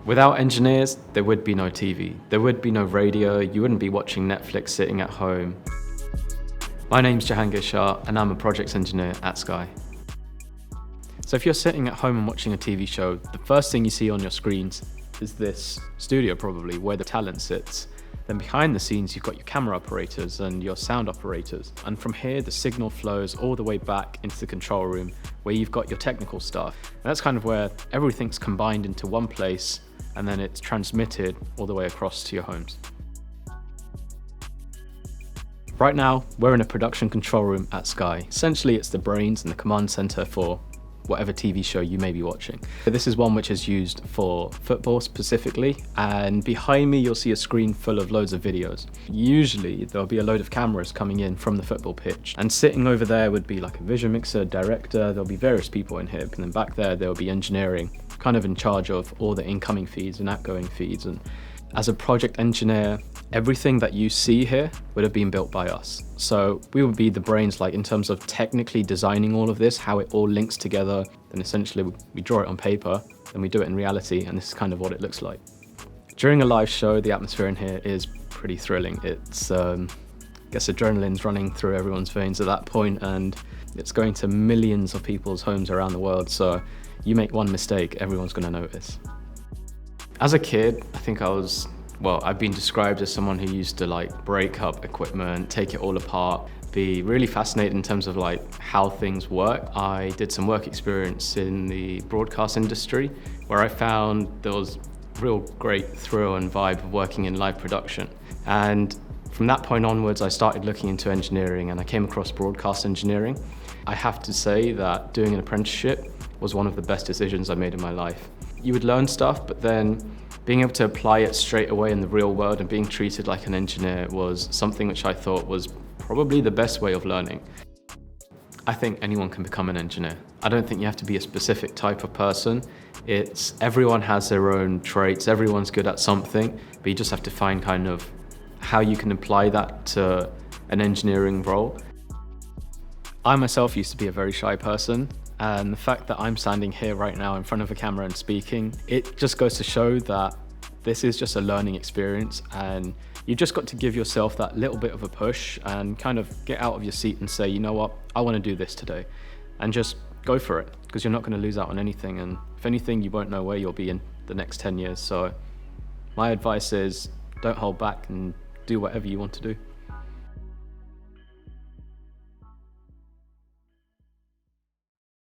Without engineers, there would be no TV, there would be no radio, you wouldn't be watching Netflix sitting at home. My name's Jahangir Shah and I'm a projects engineer at Sky. So if you're sitting at home and watching a TV show, the first thing you see on your screens is this studio probably, where the talent sits. Then behind the scenes, you've got your camera operators and your sound operators. And from here, the signal flows all the way back into the control room, where you've got your technical staff. And that's kind of where everything's combined into one place, and then it's transmitted all the way across to your homes. Right now, we're in a production control room at Sky. Essentially, it's the brains and the command center for whatever TV show you may be watching. This is one which is used for football specifically, and behind me you'll see a screen full of loads of videos. Usually there'll be a load of cameras coming in from the football pitch, and sitting over there would be like a vision mixer, director, there'll be various people in here, and then back there there'll be engineering, kind of in charge of all the incoming feeds and outgoing feeds. And as a project engineer, everything that you see here would have been built by us. So we would be the brains, like in terms of technically designing all of this, how it all links together. Then essentially we draw it on paper, then we do it in reality, and this is kind of what it looks like. During a live show, the atmosphere in here is pretty thrilling. It's, I guess adrenaline's running through everyone's veins at that point, and it's going to millions of people's homes around the world. So you make one mistake, everyone's gonna notice. As a kid, I think I've been described as someone who used to like break up equipment, take it all apart, be really fascinated in terms of like how things work. I did some work experience in the broadcast industry where I found there was real great thrill and vibe of working in live production. And from that point onwards, I started looking into engineering and I came across broadcast engineering. I have to say that doing an apprenticeship was one of the best decisions I made in my life. You would learn stuff, but then being able to apply it straight away in the real world and being treated like an engineer was something which I thought was probably the best way of learning. I think anyone can become an engineer. I don't think you have to be a specific type of person. Everyone has their own traits, everyone's good at something, but you just have to find kind of how you can apply that to an engineering role. I myself used to be a very shy person, and the fact that I'm standing here right now in front of a camera and speaking, it just goes to show that this is just a learning experience, and you just got to give yourself that little bit of a push and kind of get out of your seat and say, you know what, I want to do this today, and just go for it, because you're not going to lose out on anything, and if anything, you won't know where you'll be in the next 10 years. So my advice is don't hold back and do whatever you want to do.